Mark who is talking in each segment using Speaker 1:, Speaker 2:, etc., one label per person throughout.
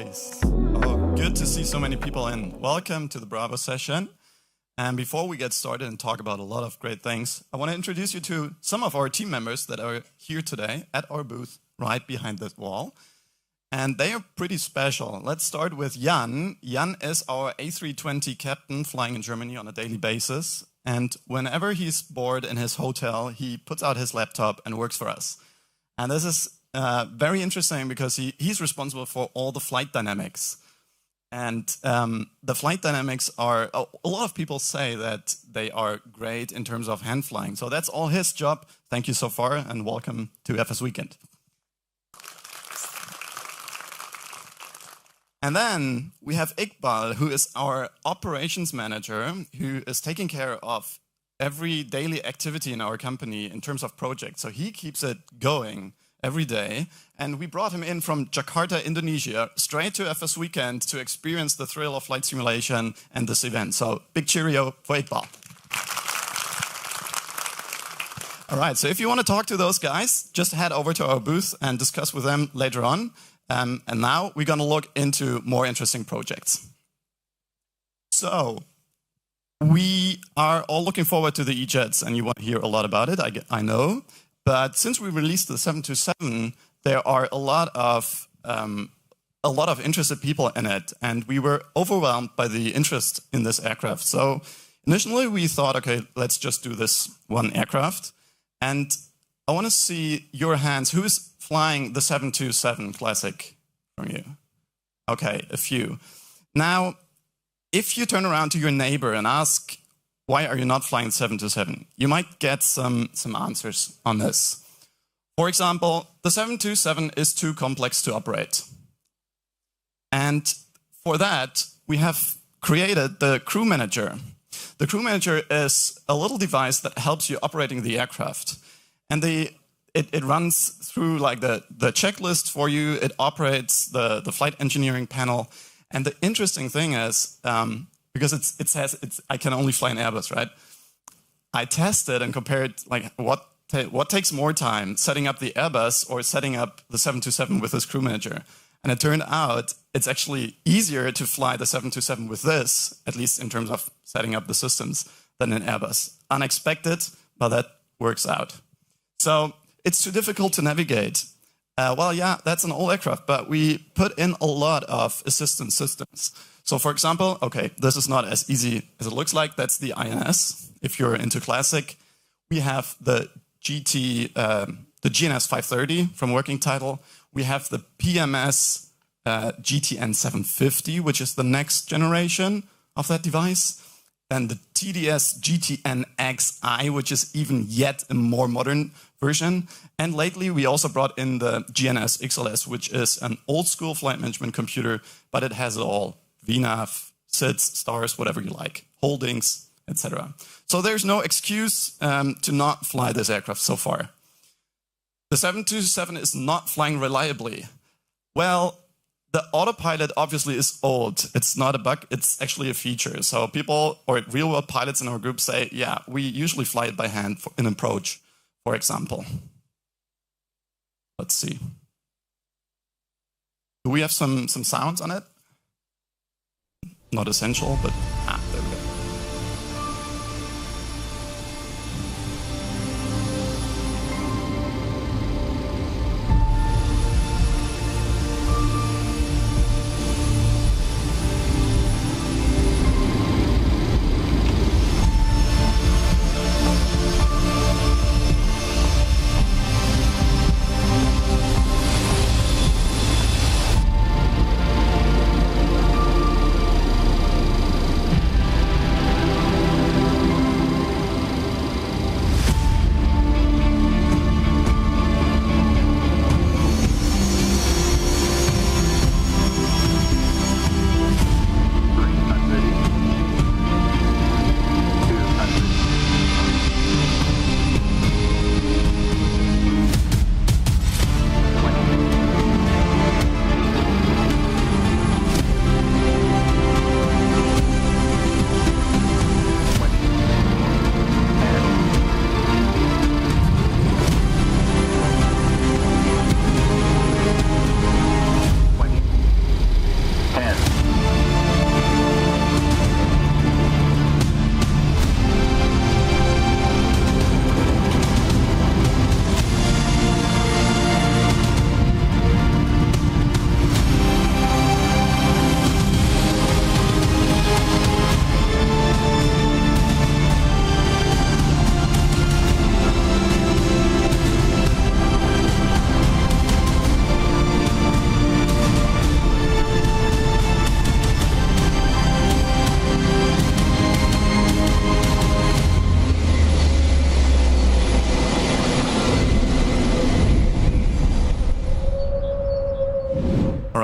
Speaker 1: Nice. Oh, good to see so many people in. Welcome to the Bravo session. And before we get started and talk about a lot of great things, I want to introduce you to some of our team members that are here today at our booth right behind this wall. And they are pretty special. Let's start with Jan. Jan is our A320 captain flying in Germany on a daily basis. And whenever he's bored in his hotel, he puts out his laptop and works for us. And this is very interesting because he's responsible for all the flight dynamics. And the flight dynamics are, a lot of people say that they are great in terms of hand flying. So that's all his job. Thank you so far and welcome to FS Weekend. And then we have Iqbal, who is our operations manager, who is taking care of every daily activity in our company in terms of projects. So he keeps it going every day. And we brought him in from Jakarta, Indonesia, straight to FS Weekend to experience the thrill of flight simulation and this event. So big cheerio for Iqbal. All right, so if you want to talk to those guys, just head over to our booth and discuss with them later on. And now we're going to look into more interesting projects. So we are all looking forward to the E-Jets, and you want to hear a lot about it, I know. But since we released the 727, there are a lot of interested people in it, and we were overwhelmed by the interest in this aircraft. So initially we thought, okay, let's just do this one aircraft. And I want to see your hands. Who is flying the 727 Classic from you? Okay, a few. Now, if you turn around to your neighbor and ask, why are you not flying the 727? You might get some answers on this. For example, the 727 is too complex to operate. And for that, we have created the Crew Manager. The Crew Manager is a little device that helps you operating the aircraft. And it runs through like the checklist for you. It operates the flight engineering panel. And the interesting thing is, because it says I can only fly an Airbus, right? I tested and compared like what takes more time, setting up the Airbus or setting up the 727 with this Crew Manager. And it turned out it's actually easier to fly the 727 with this, at least in terms of setting up the systems, than an Airbus. Unexpected, but that works out. So it's too difficult to navigate. Well, yeah, that's an old aircraft, but we put in a lot of assistance systems. So for example, okay, this is not as easy as it looks like. That's the INS. If you're into Classic, we have the GNS 530 from working title. We have the PMS GTN 750, which is the next generation of that device. And the TDS GTN XI, which is even yet a more modern version. And lately, we also brought in the GNS XLS, which is an old school flight management computer, but it has it all. VNAV, SIDS, stars, whatever you like, holdings, etc. So there's no excuse to not fly this aircraft so far. The 727 is not flying reliably. Well, the autopilot obviously is old. It's not a bug, it's actually a feature. So people or real-world pilots in our group say, yeah, we usually fly it by hand in approach, for example. Let's see. Do we have some sounds on it? Not essential, but there we go.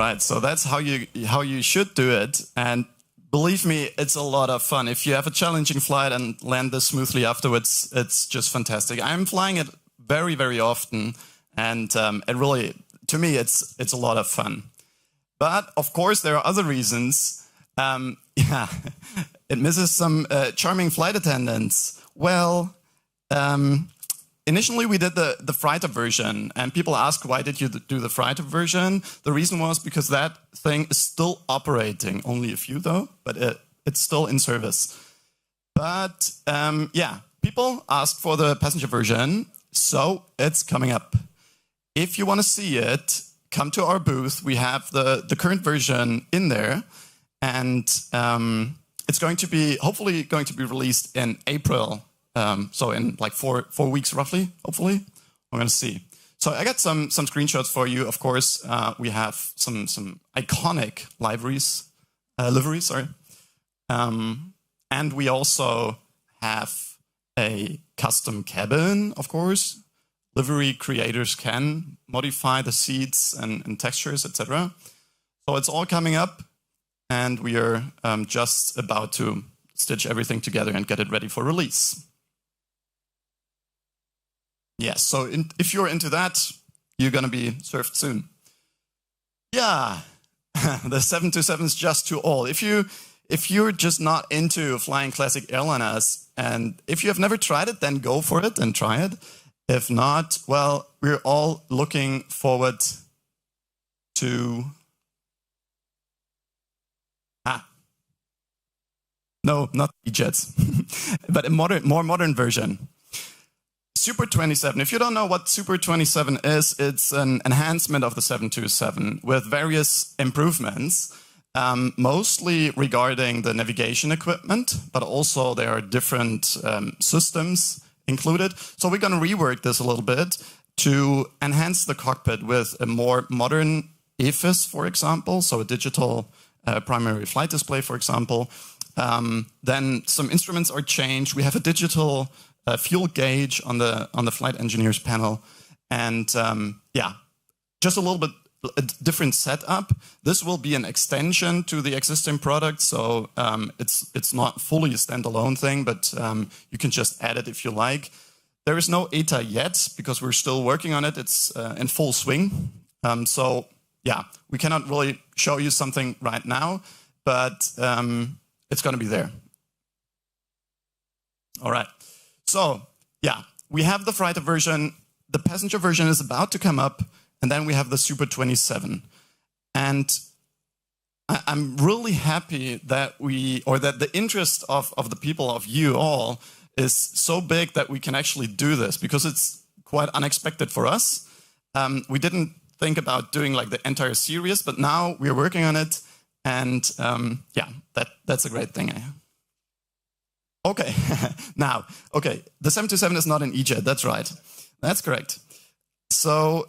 Speaker 1: right, so that's how you should do it, and believe me, it's a lot of fun. If you have a challenging flight and land this smoothly afterwards, it's just fantastic. I'm flying it very, very often, and it really, to me, it's a lot of fun. But of course, there are other reasons. Yeah, it misses some charming flight attendants. Well, initially we did the freighter version, and people ask, why did you do the freighter version? The reason was because that thing is still operating, only a few though, but it's still in service. But yeah, people asked for the passenger version, so it's coming up. If you want to see it, come to our booth. We have the current version in there, and it's going to be, hopefully going to be released in April. So in like four weeks roughly, hopefully. We're going to see. So I got some screenshots for you. Of course, we have some iconic liveries, and we also have a custom cabin, of course. Livery creators can modify the seats and textures, etc. So it's all coming up, and we are just about to stitch everything together and get it ready for release. Yes, so if you're into that, you're going to be served soon. Yeah, the 727 is just too old. If you're just not into flying classic airliners, and if you have never tried it, then go for it and try it. If not, well, we're all looking forward to... No, not E-jets, but a more modern version. Super 27. If you don't know what Super 27 is, it's an enhancement of the 727 with various improvements, mostly regarding the navigation equipment, but also there are different systems included. So we're going to rework this a little bit to enhance the cockpit with a more modern EFIS, for example, so a digital primary flight display, for example. Then some instruments are changed. We have a digital fuel gauge on the flight engineers panel, and yeah, just a little bit a different setup. This will be an extension to the existing product, so it's not fully a standalone thing, but you can just add it if you like. There is no ETA yet because we're still working on it. It's in full swing, so yeah, we cannot really show you something right now, but it's going to be there. All right. So, yeah, we have the freighter version, the passenger version is about to come up, and then we have the Super 27. And I'm really happy that that the interest of the people, of you all, is so big that we can actually do this, because it's quite unexpected for us. We didn't think about doing like the entire series, but now we're working on it, and yeah, that's a great thing. Okay, now, okay, the 727 is not an E-jet, that's right. That's correct. So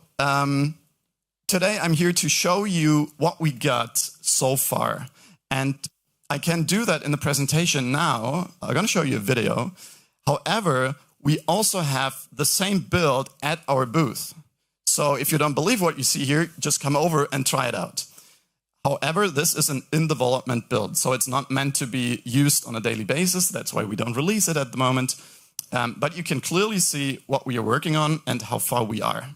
Speaker 1: today I'm here to show you what we got so far. And I can do that in the presentation now. I'm going to show you a video. However, we also have the same build at our booth. So if you don't believe what you see here, just come over and try it out. However, this is an in-development build, so it's not meant to be used on a daily basis. That's why we don't release it at the moment. But you can clearly see what we are working on and how far we are.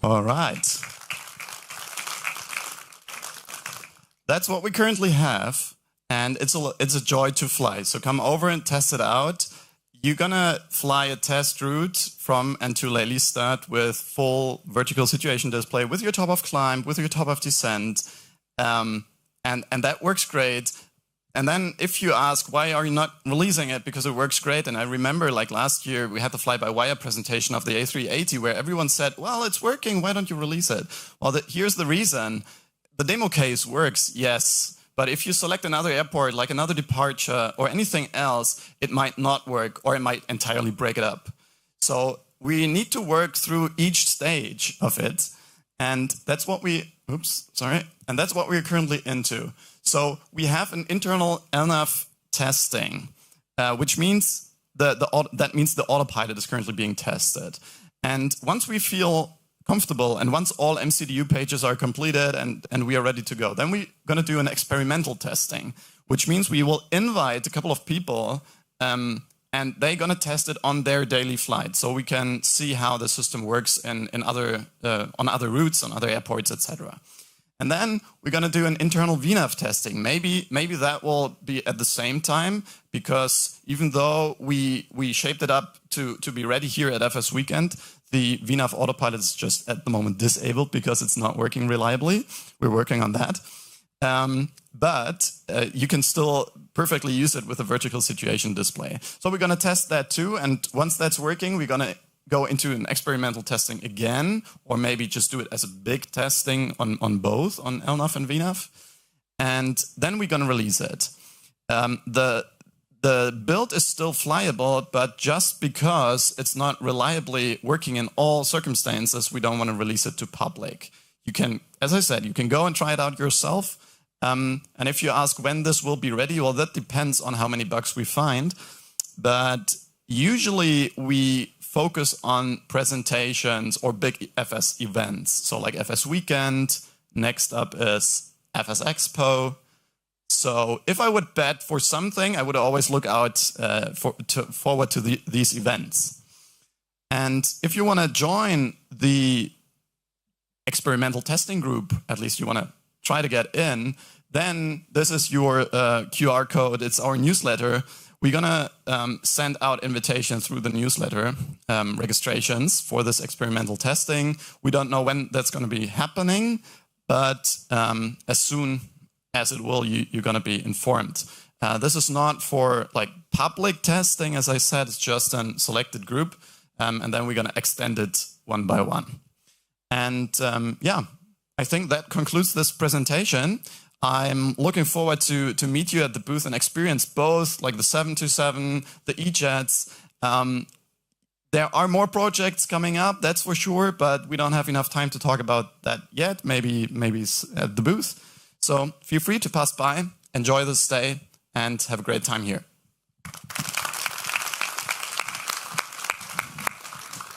Speaker 1: All right. That's what we currently have, and it's a joy to fly. So come over and test it out. You're gonna fly a test route from and to Lelystad with full vertical situation display, with your top of climb, with your top of descent, and that works great. And then if you ask, why are you not releasing it? Because it works great. And I remember like last year, we had the fly-by-wire presentation of the A380 where everyone said, well, it's working, why don't you release it? Well, here's the reason. The demo case works, yes. But if you select another airport, like another departure or anything else, it might not work or it might entirely break it up. So we need to work through each stage of it. And that's what and that's what we're currently into. So we have an internal LNAV testing, which means that means the autopilot is currently being tested. And once we feel comfortable and once all MCDU pages are completed and we are ready to go, then we're going to do an experimental testing, which means we will invite a couple of people and they're going to test it on their daily flight. So we can see how the system works on other routes, on other airports, etc. And then we're going to do an internal VNAV testing. Maybe that will be at the same time, because even though we shaped it up to be ready here at FSWeekend, the VNAV autopilot is just at the moment disabled because it's not working reliably. We're working on that. But you can still perfectly use it with a vertical situation display. So we're going to test that too. And once that's working, we're going to go into an experimental testing again, or maybe just do it as a big testing on both, on LNAV and VNAV. And then we're going to release it. The build is still flyable, but just because it's not reliably working in all circumstances, we don't want to release it to public. You can, as I said, you can go and try it out yourself. And if you ask when this will be ready, well, that depends on how many bugs we find. But usually we focus on presentations or big FS events. So like FSWeekend, next up is FS Expo. So if I would bet for something, I would always look out forward to these events. And if you want to join the experimental testing group, at least you want to try to get in, then this is your QR code. It's our newsletter. We're going to send out invitations through the newsletter, registrations for this experimental testing. We don't know when that's going to be happening, but as soon as it will, you're going to be informed. This is not for like public testing, as I said, it's just a selected group, and then we're going to extend it one by one. And yeah, I think that concludes this presentation. I'm looking forward to meet you at the booth and experience both like the 727, the E-Jets. There are more projects coming up, that's for sure, but we don't have enough time to talk about that yet. Maybe at the booth. So feel free to pass by, enjoy this day, and have a great time here.